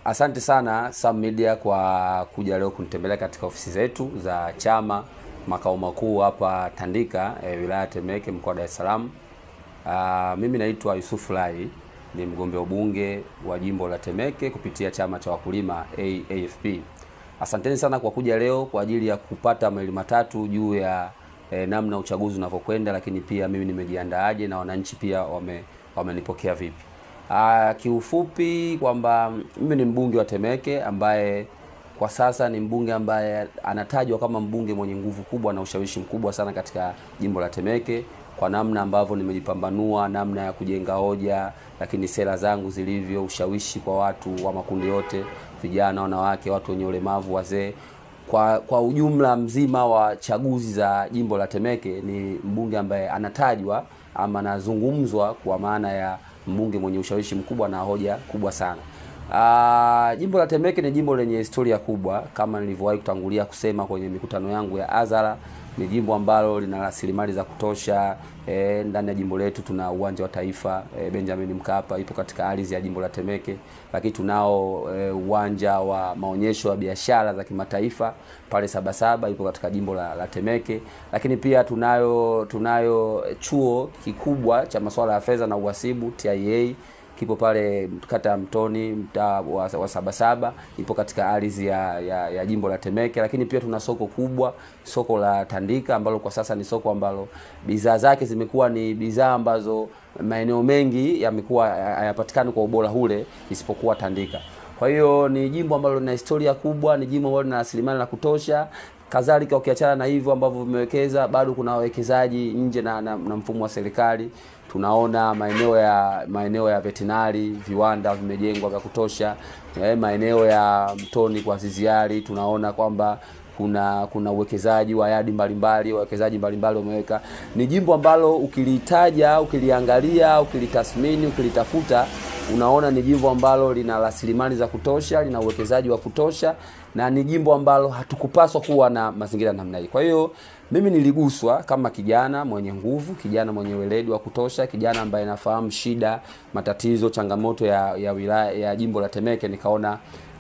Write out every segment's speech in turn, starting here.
Asante sana Sam Media kwa kuja leo kunitembelea katika ofisi zetu za chama makao makuu hapa Tandika, wilaya Temeke, mkoa wa Dar es Salaam. Mimi naitwa Yusuf Lai, ni mgombea ubunge wa jimbo la Temeke kupitia chama cha wakulima AFP. Asanteni sana kwa kuja leo kwa ajili ya kupata maili matatu juu ya namna uchaguzi unavyokwenda, lakini pia mimi nimejiandaaje na wananchi pia wamenipokea vipi. Kiufupi kwamba mimi ni mbunge wa Temeke ambaye kwa sasa ni mbunge ambaye anatajwa kama mbunge mwenye nguvu kubwa na ushawishi mkubwa sana katika jimbo la Temeke, kwa namna ambavyo nimejipambanua, namna ya kujenga hoja, lakini sera zangu zilivyo, ushawishi kwa watu wa makundi yote, vijana, wanawake, watu wenye ulemavu, wazee. Kwa ujumla mzima wa chaguzi za jimbo la Temeke ni mbunge ambaye anatajwa ama anazungumzwa kwa maana ya mbunge mwenye ushawishi mkubwa na hoja kubwa sana. Jimbo la Temeke ni jimbo lenye historia kubwa, kama nilivyowahi kutangulia kusema kwenye mikutano yangu ya hadhara. Ni jimbo ambalo lina rasilimali za kutosha. Ndani ya jimbo letu tuna uwanja wa taifa, Benjamin Mkapa ipo katika ardhi ya jimbo la Temeke, lakini tunao uwanja wa maonyesho ya biashara za kimataifa pale Sabasaba ipo katika jimbo la Temeke, lakini pia tunayo chuo kikubwa cha masuala ya fedha na uhasibu TIA kipo pale kata ya Mtoni, mtaa wa Sabasaba, ipo katika ardhi ya jimbo la Temeke. Lakini pia tuna soko kubwa, soko la Tandika, ambalo kwa sasa ni soko ambalo bidhaa zake zimekuwa ni bidhaa ambazo maeneo mengi yamekuwa hayapatikani kwa ubora ule isipokuwa Tandika. Kwa hiyo ni jimbo ambalo lina historia kubwa, ni jimbo ambalo lina rasilimali la kutosha. Kadhalika ukiachana na hivyo ambavyo vimewekeza, bado kuna wawekezaji nje na mfumo wa serikali. Tunaona maeneo ya veterinary, viwanda vimejengwa vya kutosha. Maeneo ya Mtoni kwa Ziziari tunaona kwamba kuna uwekezaji wa yadi mbalimbali, wawekezaji mbalimbali wameweka. Ni jimbo ambalo ukilitaja, ukiliangalia, ukilitathmini, ukilitafuta, unaona ni jimbo ambalo lina rasilimali za kutosha, lina uwekezaji wa kutosha, na ni jimbo ambalo hatukupaswa kuwa na mazingira namna hii. Kwa hiyo mimi niliguswa kama kijana mwenye nguvu, kijana mwenye weledi wa kutosha, kijana ambaye nafahamu shida, matatizo, changamoto ya wilaya ya jimbo la Temeke. Nikaona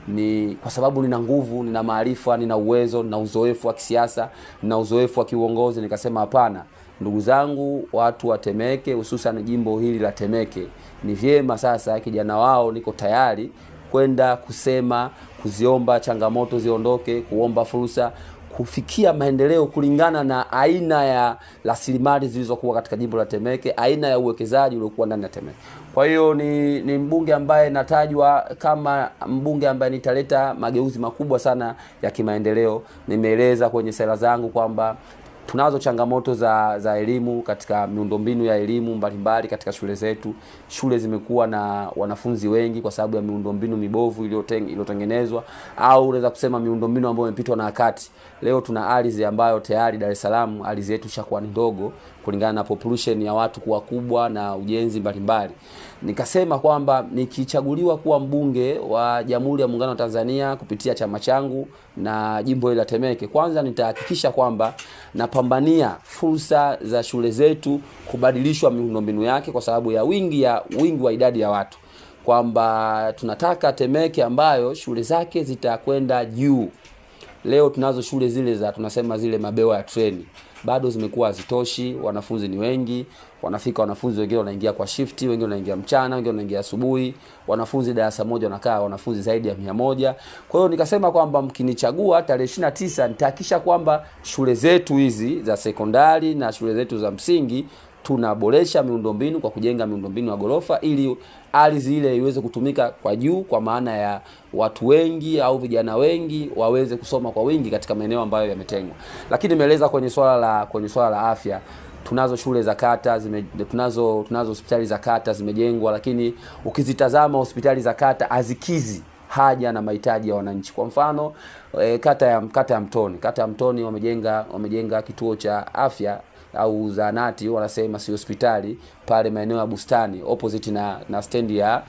ni kwa sababu nina nguvu, nina maarifa, nina uwezo, nina uzoefu wa kisiasa, nina uzoefu wa kiuongozi, nikasema hapana, ndugu zangu watu wa Temeke, hususan jimbo hili la Temeke, ni vyema sasa kijana wao niko tayari kwenda kusema, kuziomba changamoto ziondoke, kuomba fursa, kufikia maendeleo kulingana na aina ya rasilimali zilizokuwa katika jimbo la Temeke, aina ya uwekezaji uliokuwa ndani ya Temeke. Kwa hiyo ni mbunge ambaye natajwa kama mbunge ambaye nitaleta mageuzi makubwa sana ya kimaendeleo. Nimeeleza kwenye sera zangu kwamba tunazo changamoto za elimu katika miundombinu ya elimu mbalimbali katika shule zetu. Shule zimekuwa na wanafunzi wengi kwa sababu ya miundombinu mibovu iliyotengenezwa, au unaweza kusema miundombinu ambayo imepitwa na wakati. Leo tuna ardhi ambayo tayari Dar es Salaam ardhi yetu ishakuwa ndogo kulingana na population ya watu kuwa kubwa na ujenzi mbalimbali. Nikasema kwamba nikichaguliwa kuwa mbunge wa Jamhuri ya Muungano wa Tanzania kupitia chama changu na jimbo la Temeke, kwanza nitahakikisha kwamba napambania fursa za shule zetu kubadilishwa miundombinu yake kwa sababu ya wingi wa idadi ya watu, kwamba tunataka Temeke ambayo shule zake zitakwenda juu. Leo tunazo shule zile tunasema zile mabewa ya treni, bado zimekuwa hazitoshi, wanafunzi ni wengi, wanafika wanafunzi wengine wanaingia kwa shifti, wengine wanaingia mchana, wengine wanaingia asubuhi, wanafunzi darasa moja wanakaa wanafunzi zaidi ya 100. Kwa hiyo nikasema kwamba mkinichagua tarehe 29 nitahakikisha kwamba shule zetu hizi za sekondari na shule zetu za msingi tunaboresha miundombinu kwa kujenga miundombinu ya gorofa, ili ardhi ile iweze kutumika kwa juu, kwa maana ya watu wengi au vijana wengi waweze kusoma kwa wingi katika maeneo ambayo yametengwa. Lakini nimeeleza kwenye swala la afya, tunazo shule za kata, tunazo hospitali za kata zimejengwa, lakini ukizitazama hospitali za kata hazikizi haja na mahitaji ya wananchi. Kwa mfano kata ya Mtoni wamejenga kituo cha afya au zahanati, wanasema si hospitali, pale maeneo ya Bustani opposite na stendi ya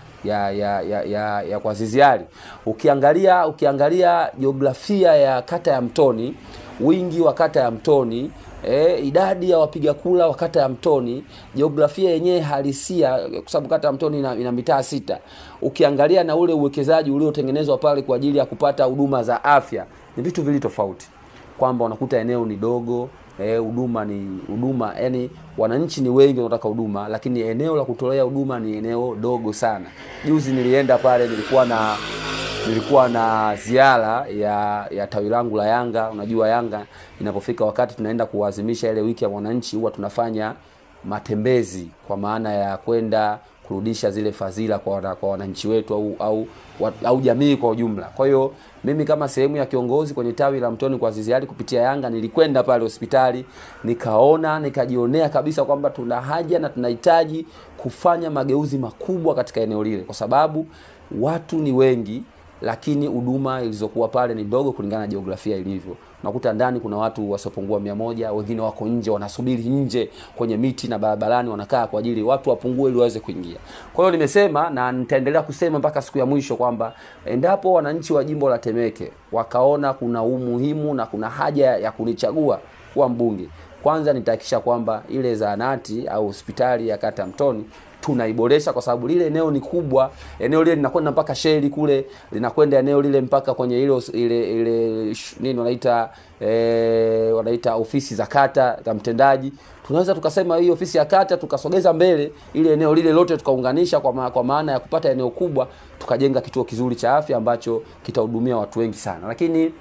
kwa Ziziari. Ukiangalia jiografia ya kata ya Mtoni wingi wa kata ya Mtoni, idadi ya wapiga kula wa kata ya Mtoni, jiografia yenyewe halisia, kwa sababu kata ya Mtoni ina mitaa 6. Ukiangalia na ule uwekezaji uliotengenezwa pale kwa ajili ya kupata huduma za afya, ni vitu vili tofauti. Kwamba unakuta eneo ni dogo, huduma, yani wananchi ni wengi wanataka huduma, lakini eneo la kutolea huduma ni eneo dogo sana. Juzi nilienda pale, nilikuwa na ziara ya tawi langu la Yanga. Unajua Yanga inapofika wakati tunaenda kuadhimisha ile wiki ya wananchi, huwa tunafanya matembezi kwa maana ya kwenda kurudisha zile fadhila kwa wananchi wetu au jamii kwa ujumla. Kwa hiyo mimi kama sehemu ya kiongozi kwenye tawi la Mtoni kwa Azizi Ali kupitia Yanga, nilikwenda pale hospitali, nikajionea kabisa kwamba tuna haja na tunahitaji kufanya mageuzi makubwa katika eneo lile, kwa sababu watu ni wengi lakini huduma ilizokuwa pale ni ndogo kulingana na jiografia ilivyo. Unakuta ndani kuna watu wasiopungua 100, wengine wako nje wanasubiri nje kwenye miti na barabarani, wanakaa kwa ajili watu wapungue ili waweze kuingia. Kwa hiyo nimesema na nitaendelea kusema mpaka siku ya mwisho kwamba endapo wananchi wa jimbo la Temeke wakaona kuna umuhimu na kuna haja ya kunichagua kuwa mbunge, kwanza nitahakikisha kwamba ile zahanati au hospitali ya kata Mtoni tunaiboresha, kwa sababu lile eneo ni kubwa. Eneo lile linakwenda mpaka Sheli kule, linakwenda eneo lile mpaka kwenye ile nini wanaita ofisi za kata za mtendaji. Tunaweza tukasema hii ofisi ya kata tukasogeza mbele ile eneo lile lote, tukaunganisha kwa maana ya kupata eneo kubwa, tukajenga kituo kizuri cha afya ambacho kitahudumia watu wengi sana. Lakini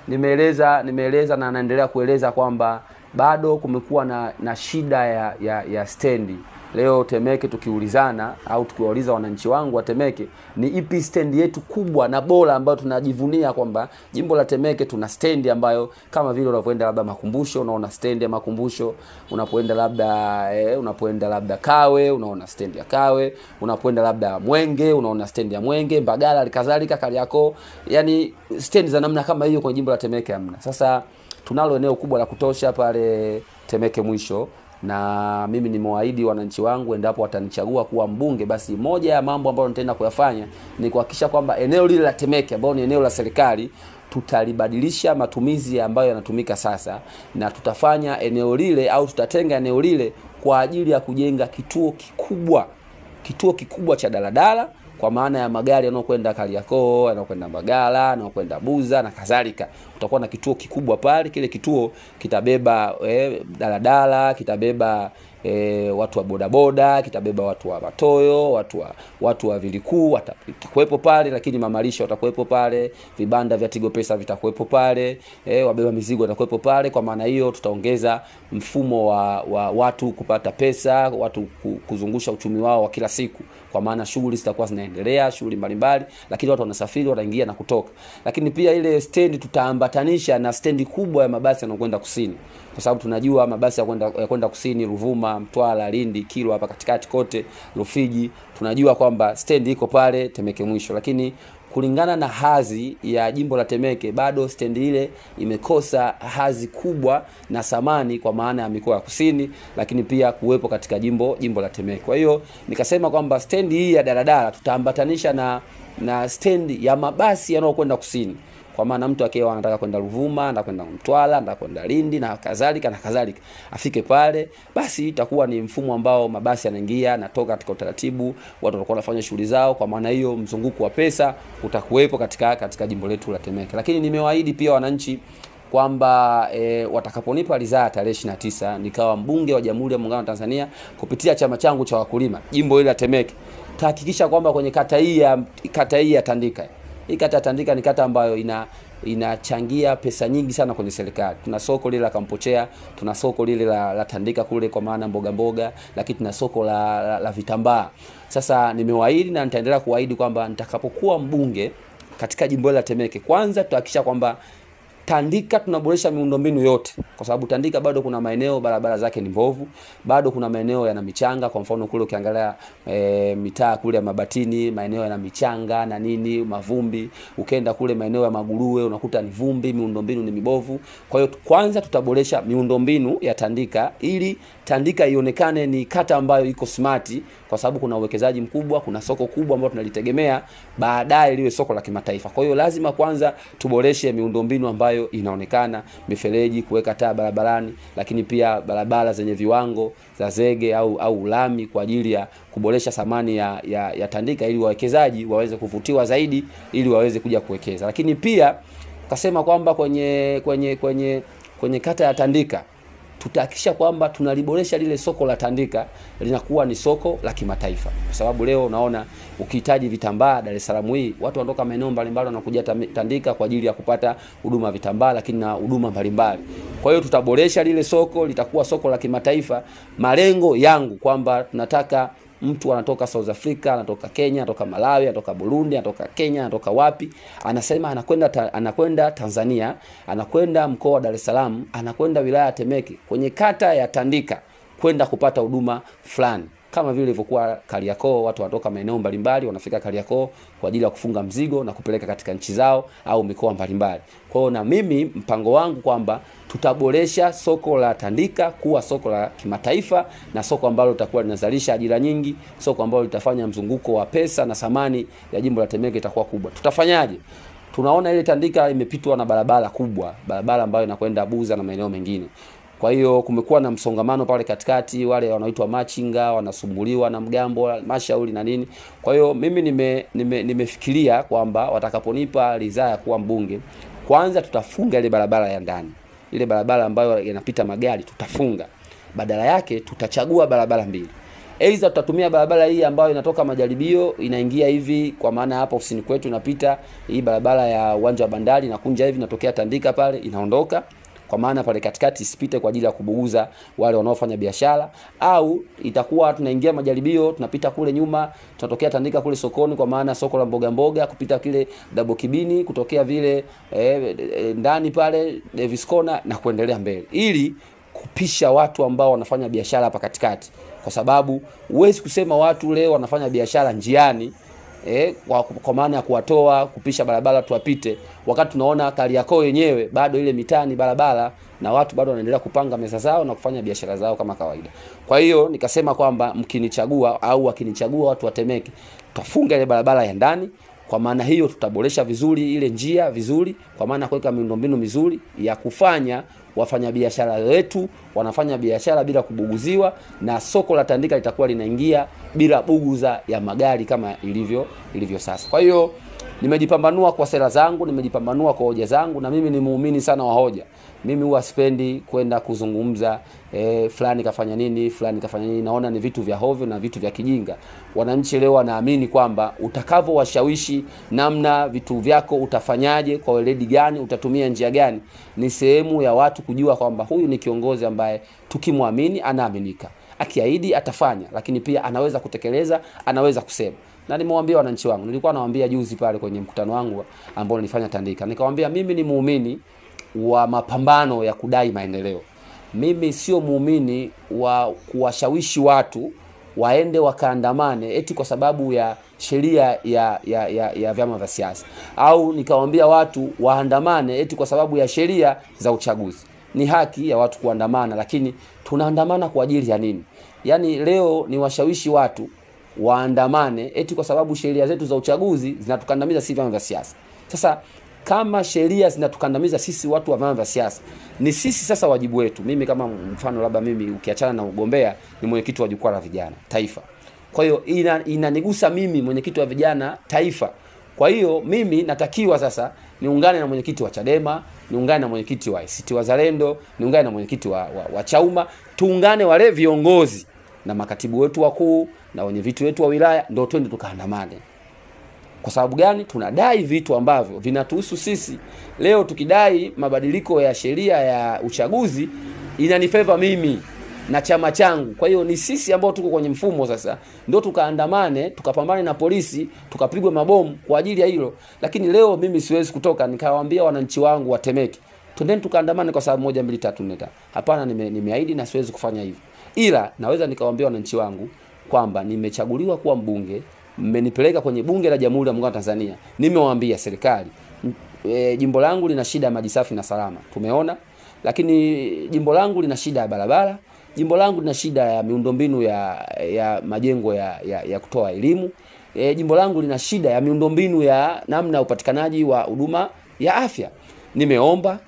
nimeeleza na naendelea kueleza kwamba bado kumekuwa na shida ya stendi. Leo Temeke tukiulizana au tukiwauliza wananchi wangu wa Temeke, ni ipi stendi yetu kubwa na bora ambayo tunajivunia kwamba jimbo la Temeke tuna stendi ambayo, kama vile unapoenda labda Makumbusho unaona stendi ya Makumbusho, unapoenda labda Kawe unaona stendi ya Kawe, unapoenda labda Mwenge unaona stendi ya Mwenge, Mbagala alikadhalika, Kariakoo. Yani stendi za namna kama hiyo kwenye jimbo la Temeke hamna. Sasa tunalo eneo kubwa la kutosha pale Temeke mwisho, na mimi nimewaahidi wananchi wangu endapo watanichagua kuwa mbunge, basi moja ya mambo ambayo nitaenda kuyafanya ni kuhakikisha kwamba eneo lile la Temeke ambalo ni eneo la serikali tutalibadilisha matumizi ambayo yanatumika sasa, na tutafanya eneo lile au tutatenga eneo lile kwa ajili ya kujenga kituo kikubwa cha daladala, kwa maana ya magari yanayokwenda Kariakoo, yanayokwenda Mbagala, yanayokwenda Buza na kadhalika. Utakuwa na kituo kikubwa pale. Kile kituo kitabeba daladala, kitabeba watu wa bodaboda, kitabeba watu wa Matoyo, watu wa Vilikuu watakuwepo pale, lakini mamalisho watakuwepo pale, vibanda vya Tigo Pesa vitakuwepo pale, wabeba mizigo watakuwepo pale. Kwa maana hiyo tutaongeza mfumo wa watu kupata pesa, watu kuzungusha uchumi wao wa kila siku, kwa maana shughuli zitakuwa zinaendelea, shughuli mbalimbali, lakini watu wanasafiri, wanaingia na kutoka. Lakini pia ile stendi tutaambatanisha na stendi kubwa ya mabasi yanayokwenda kusini, kwa sababu tunajua mabasi ya kwenda kusini, Ruvuma, Mtwara, Lindi, Kilwa, hapa katikati kote, Rufiji, tunajua kwamba stendi iko pale Temeke mwisho. Lakini kulingana na hadhi ya jimbo la Temeke, bado stendi ile imekosa hadhi kubwa na samani kwa maana ya mikoa ya kusini, lakini pia kuwepo katika jimbo la Temeke. Kwa hiyo nikasema kwamba stendi hii ya daladala tutaambatanisha na stendi ya mabasi yanayokwenda kusini, kwa maana mtu akiwa anataka kwenda Ruvuma, anataka kwenda Mtwara, anataka kwenda Lindi na kadhalika, afike pale, basi itakuwa ni mfumo ambao mabasi yanaingia na toka katika utaratibu, watu watakuwa wanafanya shughuli zao. Kwa maana hiyo mzunguko wa pesa utakuwepo katika jimbo letu la Temeke. Lakini nimewaahidi pia wananchi kwamba watakaponipa ridhaa tarehe 29 nikawa mbunge wa Jamhuri ya Muungano wa Tanzania kupitia chama changu cha wakulima jimbo hili la Temeke, tahakikisha kwamba kwenye kata hii ya Tandika, hii kata ya Tandika ni kata ambayo inachangia pesa nyingi sana kwenye serikali. Tuna soko lile la Kampochea, tuna soko lile la Tandika kule kwa maana mboga, lakini tuna soko la vitambaa. Sasa nimewaahidi na nitaendelea kuahidi kwamba nitakapokuwa mbunge katika jimbo la Temeke, kwanza tutahakikisha kwamba Tandika tunaboresha miundombinu yote, kwa sababu Tandika bado kuna maeneo barabara zake ni mbovu, bado kuna maeneo yana michanga. Kwa mfano kule ukiangalia mitaa kule ya Mabatini, maeneo yana michanga na nini, mavumbi. Ukenda kule maeneo ya Maguruwe unakuta ni vumbi, miundombinu ni mibovu. Kwa hiyo kwanza tutaboresha miundombinu ya Tandika ili Tandika ionekane ni kata ambayo iko smart kwa sababu kuna uwekezaji mkubwa, kuna soko kubwa ambalo tunalitegemea baadaye liwe soko la kimataifa. Kwa hiyo lazima kwanza tuboreshe miundombinu ambayo inaonekana, mifereji, kuweka taa barabarani, lakini pia barabara zenye viwango za zege au lami kwa ajili ya kuboresha thamani ya Tandika ili wawekezaji waweze kuvutiwa zaidi ili waweze kuja kuwekeza. Lakini pia kasema kwamba kwenye kata ya Tandika tutahakikisha kwamba tunaliboresha lile soko la Tandika linakuwa ni soko la kimataifa. Kwa sababu leo unaona ukihitaji vitambaa Dar es Salaam hii, watu wanatoka maeneo mbalimbali wanakuja Tandika kwa ajili ya kupata huduma vitambaa, lakini na huduma mbalimbali. Kwa hiyo tutaboresha lile soko, litakuwa soko la kimataifa. Malengo yangu kwamba tunataka mtu anatoka South Africa, anatoka Kenya, anatoka Malawi, anatoka Burundi, anatoka Kenya, anatoka wapi, anasema anakwenda Tanzania, anakwenda mkoa wa Dar es Salaam, anakwenda wilaya ya Temeke kwenye kata ya Tandika kwenda kupata huduma fulani. Kama vile ilivyokuwa Kariakoo, watu wanatoka maeneo mbalimbali wanafika Kariakoo kwa ajili ya kufunga mzigo na kupeleka katika nchi zao au mikoa mbalimbali. Kwa hiyo na mimi mpango wangu kwamba tutaboresha soko la Tandika kuwa soko la kimataifa na soko ambalo litakuwa linazalisha ajira nyingi, soko ambalo litafanya mzunguko wa pesa na thamani ya jimbo la Temeke itakuwa kubwa. Tutafanyaje? Tunaona ile Tandika imepitwa na barabara kubwa, barabara ambayo inakwenda Buza na maeneo mengine. Kwa hiyo kumekuwa na msongamano pale katikati, wale wanaoitwa machinga wanasumbuliwa na mgambo, mashauri na nini. Kwa hiyo mimi nimefikiria kwamba watakaponipa ridhaa ya kuwa mbunge, kwanza tutafunga ile barabara ya ndani. Ile barabara ambayo inapita magari tutafunga. Badala yake tutachagua barabara mbili. Aidha tutatumia barabara hii ambayo inatoka Majaribio inaingia hivi, kwa maana hapa ofisini kwetu inapita hii barabara ya uwanja wa bandari inakunja hivi inatokea Tandika pale inaondoka, kwa maana pale katikati isipite kwa ajili ya kubuguza wale wanaofanya biashara. Au itakuwa tunaingia Majaribio tunapita kule nyuma tunatokea Tandika kule sokoni, kwa maana soko la mboga kupita kile Double Kibini kutokea vile ndani pale Viskona na kuendelea mbele, ili kupisha watu ambao wanafanya biashara hapa katikati. Kwa sababu huwezi kusema watu leo wanafanya biashara njiani kwa maana ya kuwatoa kupisha barabara tuwapite, wakati tunaona Kariakoo yenyewe bado ile mitani barabara na watu bado wanaendelea kupanga meza zao na kufanya biashara zao kama kawaida. Kwa hiyo nikasema kwamba mkinichagua au wakinichagua watu wa Temeke, tutafunga ile barabara ya ndani. Kwa maana hiyo tutaboresha vizuri ile njia vizuri, kwa maana kuweka miundombinu mizuri ya kufanya wafanyabiashara wetu wanafanya biashara bila kubuguziwa, na soko la Tandika litakuwa linaingia bila buguza ya magari kama ilivyo sasa. Kwa hiyo nimejipambanua kwa sera zangu, nimejipambanua kwa hoja zangu, na mimi ni muumini sana wa hoja. Mimi huwa sipendi kwenda kuzungumza fulani kafanya nini, fulani kafanya nini. Naona ni vitu vya hovyo na vitu vya kijinga. Wananchi leo wanaamini kwamba utakavyo washawishi namna vitu vyako utafanyaje, kwa weledi gani, utatumia njia gani, ni sehemu ya watu kujua kwamba huyu ni kiongozi ambaye tukimwamini anaaminika. Akiahidi atafanya, lakini pia anaweza kutekeleza, anaweza kusema. Na nimewaambia wananchi wangu, nilikuwa nawaambia juzi pale kwenye mkutano wangu ambao nilifanya Tandika, nikawaambia mimi ni muumini wa mapambano ya kudai maendeleo. Mimi sio muumini wa kuwashawishi watu waende wakaandamane eti kwa sababu ya sheria ya vyama vya siasa, au nikawaambia watu waandamane eti kwa sababu ya sheria za uchaguzi. Ni haki ya watu kuandamana, lakini tunaandamana kwa ajili ya nini? Yaani leo ni washawishi watu waandamane eti kwa sababu sheria zetu za uchaguzi zinatukandamiza sisi vyama vya siasa. Sasa kama sheria zinatukandamiza sisi watu wa vyama vya siasa, ni sisi sasa wajibu wetu. Mimi kama mfano, labda mimi ukiachana na ugombea, ni mwenyekiti wa jukwaa la vijana taifa. Kwa hiyo inanigusa mimi, mwenyekiti wa vijana taifa. Kwa hiyo mimi natakiwa sasa niungane na mwenyekiti wa Chadema, niungane na mwenyekiti wa ACT Wazalendo, niungane na mwenyekiti wa Chauma, tuungane wale viongozi na makatibu wetu wakuu na wenye vitu wetu wa wilaya, ndio twende tukaandamane. Kwa sababu gani? Tunadai vitu ambavyo vinatuhusu sisi. Leo tukidai mabadiliko ya sheria ya uchaguzi, inanifeva mimi na chama changu. Kwa hiyo ni sisi ambao tuko kwenye mfumo sasa ndio tukaandamane, tukapambane na polisi, tukapigwe mabomu kwa ajili ya hilo. Lakini leo mimi siwezi kutoka nikawaambia wananchi wangu wa Temeke, twendeni tukaandamane kwa sababu 1 2 3 4 5. Hapana, nimeahidi na siwezi kufanya hivyo. Ila naweza nikawaambia wananchi wangu kwamba nimechaguliwa kuwa mbunge, mmenipeleka kwenye bunge la Jamhuri ya Muungano wa Tanzania. Nimewaambia serikali, jimbo langu lina shida ya maji safi na salama, tumeona. Lakini jimbo langu lina shida ya barabara, Jimbo langu lina shida ya miundombinu ya majengo ya kutoa elimu. Jimbo langu lina shida ya miundombinu ya namna ya upatikanaji wa huduma ya afya. Nimeomba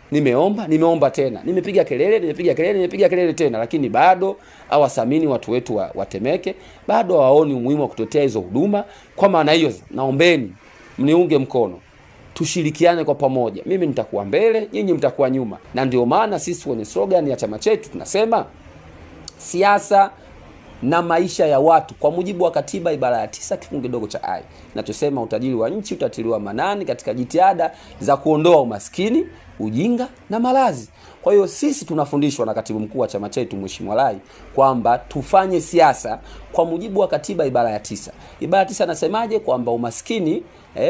tena. Nimepiga kelele tena, lakini bado hawasamini watu wetu wa Temeke, bado hawaoni umuhimu wa kutetea hizo huduma. Kwa maana hiyo, naombeni mniunge mkono. Tushirikiane kwa pamoja. Mimi nitakuwa mbele, nyinyi mtakuwa nyuma. Na ndio maana sisi kwenye slogan ya chama chetu tunasema siasa na maisha ya watu kwa mujibu wa katiba ibara ya 9 kifungu kidogo cha I. Na tusema utajiri wa nchi utatiliwa manani katika jitihada za kuondoa umaskini, ujinga na malazi. Kwa hiyo sisi tunafundishwa na katibu mkuu wa chama chetu Mheshimiwa Lai kwamba tufanye siasa kwa mujibu wa katiba ibara ya 9. Ibara ya 9 nasemaje? Kwamba umaskini,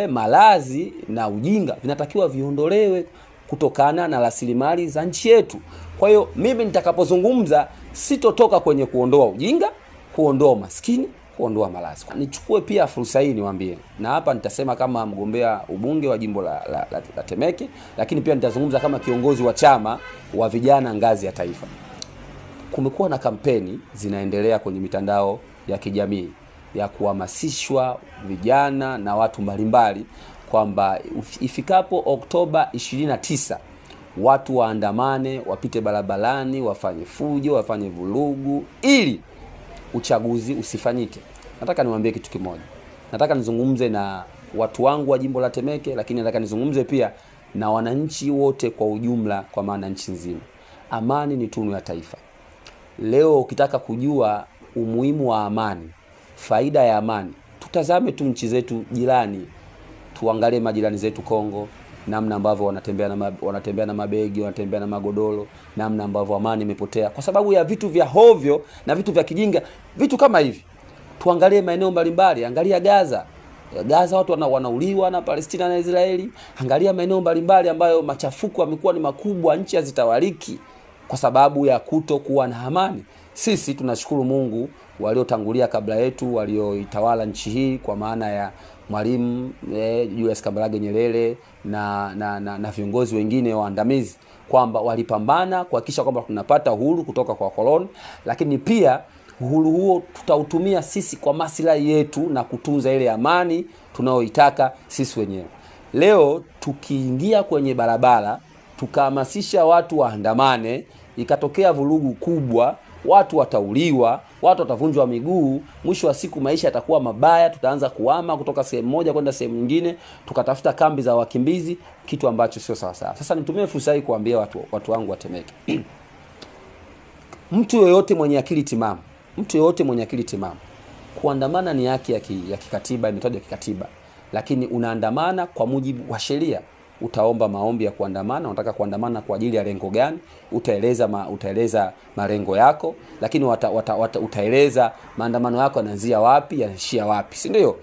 malazi na ujinga vinatakiwa viondolewe kutokana na rasilimali za nchi yetu. Kwa hiyo mimi nitakapozungumza sitotoka kwenye kuondoa ujinga, kuondoa umaskini, kuondoa malazi. Nichukue pia fursa hii niwaambie, na hapa nitasema kama mgombea ubunge wa jimbo la Temeke, lakini pia nitazungumza kama kiongozi wa chama wa vijana ngazi ya taifa. Kumekuwa na kampeni zinaendelea kwenye mitandao ya kijamii ya kuhamasishwa vijana na watu mbalimbali kwamba ifikapo Oktoba 29 watu waandamane, wapite barabarani, wafanye fujo, wafanye vurugu ili uchaguzi usifanyike. Nataka niwaambie kitu kimoja. Nataka nizungumze na watu wangu wa jimbo la Temeke, lakini nataka nizungumze pia na wananchi wote kwa ujumla, kwa maana nchi nzima. Amani ni tunu ya taifa. Leo ukitaka kujua umuhimu wa amani, faida ya amani, tutazame tu nchi zetu jirani. Tuangalie majirani zetu Kongo, namna ambavyo wanatembea na mabegi, wanatembea na magodoro, namna ambavyo amani imepotea kwa sababu ya vitu vya hovyo na vitu vya kijinga, vitu kama hivi. Tuangalie maeneo mbalimbali, angalia Gaza watu wanauliwa na Palestina na Israeli. Angalia maeneo mbalimbali ambayo machafuko yamekuwa ni makubwa, nchi hazitawaliki kwa sababu ya kutokuwa na amani. Sisi tunashukuru Mungu waliotangulia kabla yetu, walioitawala nchi hii kwa maana ya Mwalimu Julius Kambarage Nyerere na viongozi wengine waandamizi, kwamba walipambana kuhakikisha kwamba tunapata uhuru kutoka kwa koloni, lakini pia uhuru huo tutautumia sisi kwa maslahi yetu na kutunza ile amani tunayoitaka sisi wenyewe. Leo tukiingia kwenye barabara tukahamasisha watu waandamane, ikatokea vurugu kubwa, watu watauliwa, watu watavunjwa miguu, mwisho wa siku maisha yatakuwa mabaya, tutaanza kuhama kutoka sehemu moja kwenda sehemu nyingine, tukatafuta kambi za wakimbizi, kitu ambacho sio sawa sawa. Sasa nitumie fursa hii kuambia watu wangu wa Temeke. Mtu yoyote mwenye akili timamu, kuandamana ni haki ya kikatiba, imetajwa kikatiba, lakini unaandamana kwa mujibu wa sheria. Utaomba maombi ya kuandamana, unataka kuandamana kwa ajili ya lengo gani, utaeleza malengo yako, lakini utaeleza maandamano yako yanaanzia wapi, yanaishia wapi, si ndio?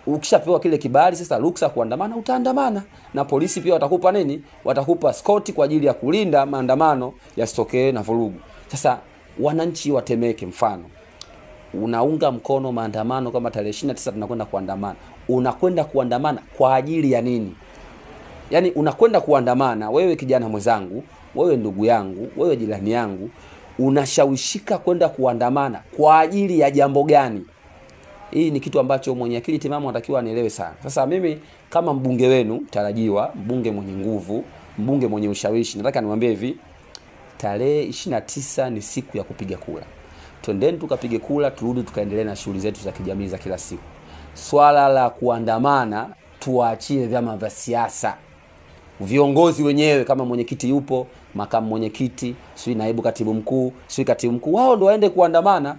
Ukishapewa kile kibali sasa ruksa kuandamana, utaandamana, na polisi pia watakupa nini? Watakupa skoti kwa ajili ya kulinda maandamano yasitokee na vurugu. Sasa wananchi wa Temeke, mfano unaunga mkono maandamano kama tarehe 29 tunakwenda kuandamana, unakwenda kuandamana kwa ajili ya nini? Yaani unakwenda kuandamana, wewe kijana mwenzangu, wewe ndugu yangu, wewe jirani yangu, unashawishika kwenda kuandamana kwa ajili ya jambo gani? Hii ni kitu ambacho mwenye akili timamu anatakiwa anielewe sana. Sasa mimi kama mbunge wenu tarajiwa, mbunge mwenye nguvu, mbunge mwenye ushawishi, nataka niwaambie hivi, tarehe 29 ni siku ya kupiga kura. Twendeni tukapige kura, turudi tukaendelee na shughuli zetu za kijamii za kila siku. Swala la kuandamana tuachie vyama vya siasa. Viongozi wenyewe, kama mwenyekiti yupo, makamu mwenyekiti, sio naibu katibu mkuu, sio katibu mkuu, wao ndio waende kuandamana.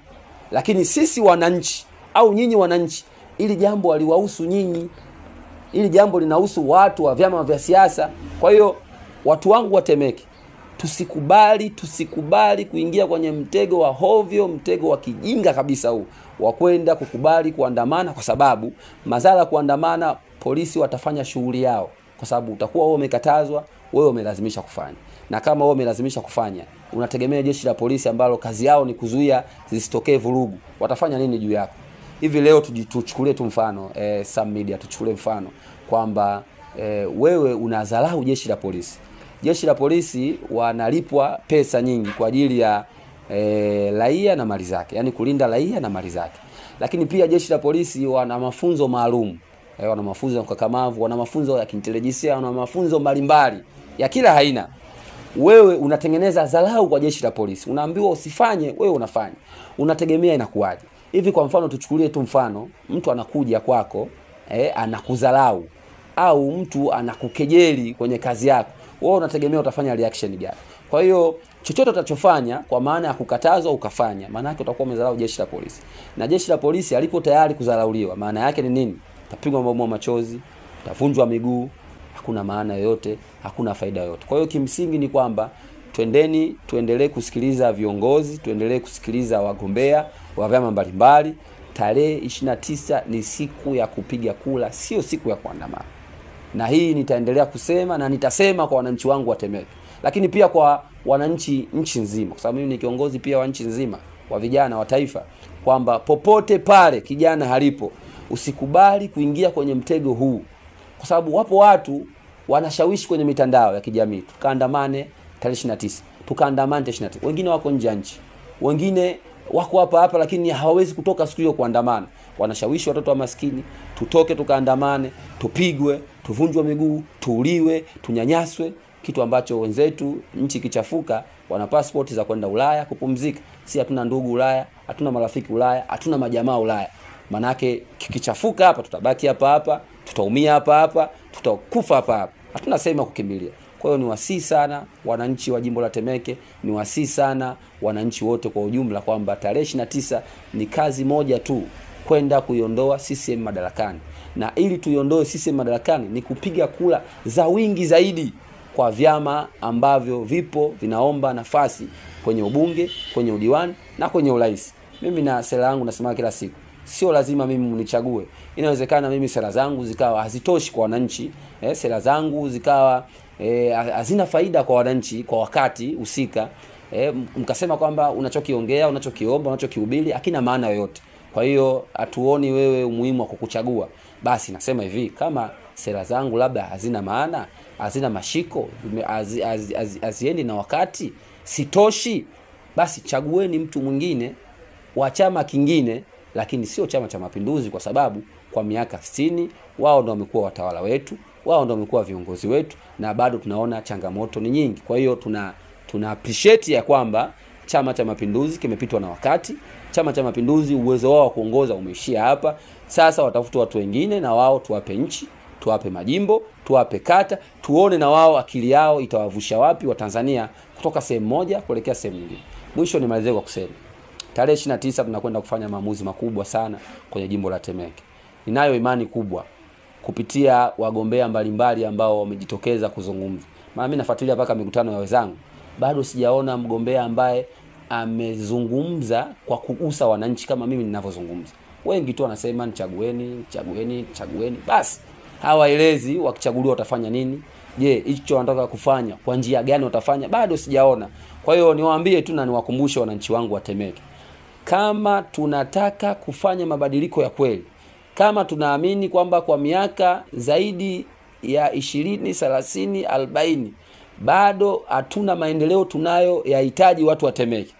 Lakini sisi wananchi au nyinyi wananchi, ili jambo haliwahusu nyinyi. Ili jambo linahusu watu wa vyama vya siasa. Kwa hiyo watu wangu wa Temeke, tusikubali kuingia kwenye mtego wa hovyo, mtego wa kijinga kabisa huu wa kwenda kukubali kuandamana, kwa sababu madhara kuandamana, polisi watafanya shughuli yao, kwa sababu utakuwa wewe umekatazwa, wewe umelazimisha kufanya. Na kama wewe umelazimisha kufanya, unategemea jeshi la polisi ambalo kazi yao ni kuzuia zisitokee vurugu, watafanya nini juu yako? Hivi leo tuchukulie tu mfano, Sam Media tuchukulie mfano kwamba wewe unadharau jeshi la polisi. Jeshi la polisi wanalipwa pesa nyingi kwa ajili ya raia na mali zake, yani kulinda raia na mali zake. Lakini pia jeshi la polisi wana mafunzo maalum, wana mafunzo ya ukakamavu, wana mafunzo ya kiintelijensia, wana mafunzo mbalimbali ya kila aina. Wewe unatengeneza dharau kwa jeshi la polisi, unaambiwa usifanye, wewe unafanya, unategemea inakuwaje? Hivi kwa mfano tuchukulie tu mfano, mtu anakuja kwako anakudharau au mtu anakukejeli kwenye kazi yako, wewe unategemea utafanya reaction gani? Kwa hiyo chochote utachofanya kwa maana ya kukatazwa ukafanya, maana yake utakuwa umedharau jeshi la polisi. Na jeshi la polisi alipo tayari kudharauliwa, maana yake ni nini? Utapigwa mabomu machozi, utavunjwa miguu, hakuna maana yoyote, hakuna faida yoyote. Kwa hiyo kimsingi ni kwamba tuendelee kusikiliza viongozi, tuendelee kusikiliza wagombea wa vyama mbalimbali. Tarehe 29 ni siku ya kupiga kura, sio siku ya kuandamana. Na hii nitaendelea kusema na nitasema kwa wananchi wangu wa Temeke, lakini pia kwa wananchi nchi nzima, kwa sababu mimi ni kiongozi pia wa nchi nzima wa vijana wa taifa, kwamba popote pale kijana halipo, usikubali kuingia kwenye mtego huu, kwa sababu wapo watu wanashawishi kwenye mitandao ya kijamii tukaandamane tarehe 29, tukaandamane tarehe 29. Wengine wako nje ya nchi, wengine wako hapa lakini hawawezi kutoka siku hiyo kuandamana. Wanashawishi watoto wa maskini tutoke tukaandamane, tupigwe, tuvunjwe miguu, tuuliwe, tunyanyaswe, kitu ambacho wenzetu nchi kichafuka wana passport za kwenda Ulaya kupumzika. Si hatuna ndugu Ulaya, hatuna marafiki Ulaya, hatuna majamaa Ulaya. Manake kikichafuka hapa tutabaki hapa, tutaumia hapa, tutakufa hapa. Hatuna sema kukimbilia. Kwa hiyo ni wasii sana wananchi wa jimbo la Temeke, ni wasii sana wananchi wote kwa ujumla kwamba tarehe 29 ni kazi moja tu, kwenda kuiondoa CCM madarakani. Na ili tuiondoe CCM madarakani ni kupiga kura za wingi zaidi kwa vyama ambavyo vipo vinaomba nafasi kwenye ubunge, kwenye udiwani na kwenye urais. Mimi na sera yangu nasema kila siku, sio lazima mimi mnichague. Inawezekana mimi sera zangu zikawa hazitoshi kwa wananchi, sera zangu zikawa hazina faida kwa wananchi kwa wakati husika, mkasema kwamba unachokiongea, unachokiomba, unachokihubiri hakina maana yoyote. Kwa hiyo hatuoni wewe umuhimu wa kukuchagua. Basi nasema hivi, kama sera zangu labda hazina maana, hazina mashiko, haziendi na wakati, sitoshi, basi chagueni mtu mwingine wa chama kingine, lakini sio Chama cha Mapinduzi, kwa sababu kwa miaka 60 wao ndio wamekuwa watawala wetu, wao ndio wamekuwa viongozi wetu, na bado tunaona changamoto ni nyingi. Kwa hiyo tuna appreciate ya kwamba Chama cha Mapinduzi kimepitwa na wakati. Chama cha Mapinduzi uwezo wao wa kuongoza umeishia hapa. Sasa watafuta watu wengine, na wao tuwape nchi, tuwape majimbo, tuwape kata, tuone na wao akili yao itawavusha wapi wa Tanzania kutoka sehemu moja kuelekea sehemu nyingine. Mwisho nimalizie kwa kusema tarehe 29 tunakwenda kufanya maamuzi makubwa sana kwenye jimbo la Temeke. Ninayo imani kubwa kupitia wagombea mbalimbali ambao wamejitokeza kuzungumza. Maana mimi nafuatilia mpaka mikutano ya wenzangu, bado sijaona mgombea ambaye amezungumza kwa kugusa wananchi kama mimi ninavyozungumza. Wengi tu wanasema chagueni. Basi hawaelezi wakichaguliwa watafanya nini. Je, hicho wanataka kufanya kwa njia gani watafanya? Bado sijaona. Kwa hiyo niwaambie tu na niwakumbushe wananchi wangu wa Temeke, kama tunataka kufanya mabadiliko ya kweli, kama tunaamini kwamba kwa miaka zaidi ya 20, 30, 40 bado hatuna maendeleo tunayo yahitaji watu wa Temeke,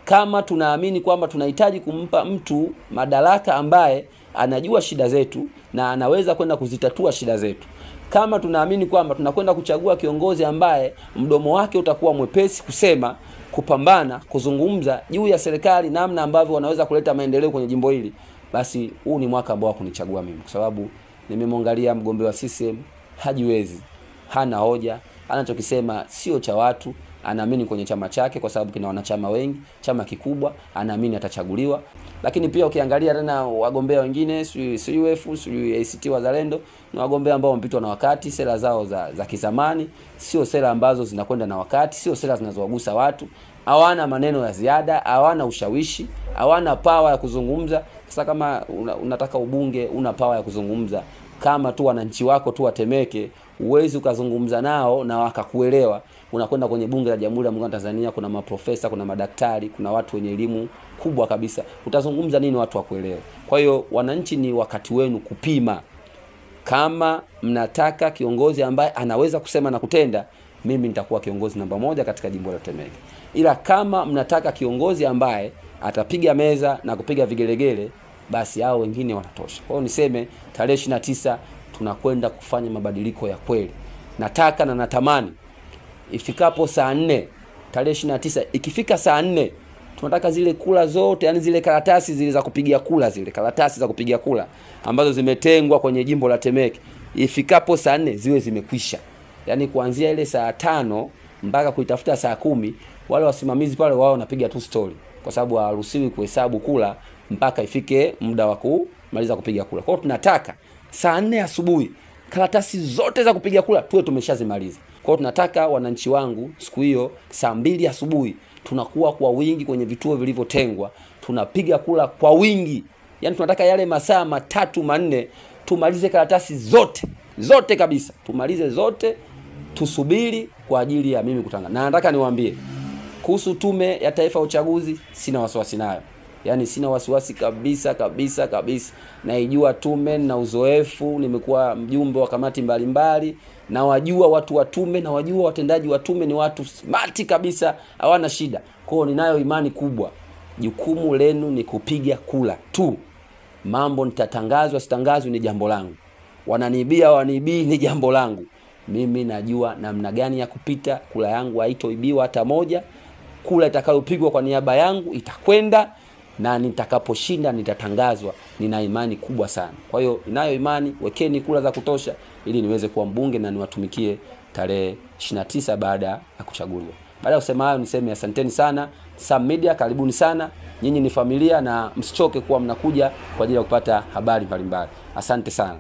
kama tunaamini kwamba tunahitaji kumpa mtu madaraka ambaye anajua shida zetu na anaweza kwenda kuzitatua shida zetu, kama tunaamini kwamba tunakwenda kuchagua kiongozi ambaye mdomo wake utakuwa mwepesi kusema, kupambana, kuzungumza juu ya serikali namna ambavyo wanaweza kuleta maendeleo kwenye jimbo hili, basi huu ni mwaka ambao kunichagua mimi, kwa sababu nimemwangalia mgombea wa CCM hajiwezi, hana hoja, anachokisema sio cha watu, anaamini kwenye chama chake kwa sababu kina wanachama wengi, chama kikubwa, anaamini atachaguliwa. Lakini pia ukiangalia tena wagombea wengine, CUF, ACT Wazalendo, ni wagombea ambao wamepitwa na wakati, sera zao za kizamani, sio sera ambazo zinakwenda na wakati, sio sera zinazowagusa watu, hawana maneno ya ziada, hawana ushawishi, hawana power ya kuzungumza. Sasa kama unataka ubunge, una power ya kuzungumza, kama tu wananchi wako tu watemeke, uwezi ukazungumza nao na wakakuelewa. Unakwenda kwenye bunge la Jamhuri ya Muungano wa Tanzania, kuna maprofesa, kuna madaktari, kuna watu wenye elimu kubwa kabisa. Utazungumza nini watu wakuelewe? Kwa hiyo wananchi, ni wakati wenu kupima Kama mnataka kiongozi ambaye anaweza kusema na kutenda, mimi nitakuwa kiongozi namba 1 katika jimbo la Temeke. Ila kama mnataka kiongozi ambaye atapiga meza na kupiga vigelegele, basi hao wengine wanatosha. Kwa hiyo niseme tarehe 29 tunakwenda kufanya mabadiliko ya kweli. Nataka na natamani ifikapo saa 4 tarehe 29, ikifika saa 4 tunataka zile kula zote, yani zile karatasi zile za kupigia kula, zile karatasi za kupigia kula ambazo zimetengwa kwenye jimbo la Temeke, ifikapo saa 4 ziwe zimekwisha. Yani kuanzia ile saa 5 mpaka kuitafuta saa 10, wale wasimamizi pale wao wanapiga tu story, kwa sababu haruhusiwi kuhesabu kula mpaka ifike muda wa kumaliza kupiga kula. Kwa hiyo tunataka saa 4 asubuhi karatasi zote za kupiga kula tuwe tumeshazimaliza. Kwa hiyo tunataka wananchi wangu siku hiyo saa 2 asubuhi tunakuwa kwa wingi kwenye vituo vilivyotengwa, tunapiga kula kwa wingi. Yani tunataka yale masaa 3-4 tumalize karatasi zote kabisa, tumalize zote, tusubiri kwa ajili ya mimi kutangaza. Na nataka niwaambie kuhusu Tume ya Taifa ya Uchaguzi, sina wasiwasi nayo. Yani sina wasiwasi kabisa. Naijua tume na uzoefu, nimekuwa mjumbe wa kamati mbalimbali, na wajua watu wa tume, na wajua watendaji wa tume ni watu smart kabisa, hawana shida. Kwa hiyo ninayo imani kubwa. Jukumu lenu ni kupiga kula tu. Mambo nitatangazwa sitangazwe ni jambo langu. Wananiibia waniibii ni jambo langu. Mimi najua namna gani ya kupita. Kula yangu haitoibiwa hata moja. Kula itakayopigwa kwa niaba yangu itakwenda, na nitakaposhinda nitatangazwa. Nina imani kubwa sana. Kwa hiyo ninayo imani, wekeni kula za kutosha ili niweze kuwa mbunge na niwatumikie tarehe 29 baada ya kuchaguliwa. Baada ya kusema hayo, niseme asanteni sana. Sam Media, karibuni sana. Nyinyi ni familia na msichoke kuwa mnakuja kwa ajili ya kupata habari mbalimbali. Asante sana.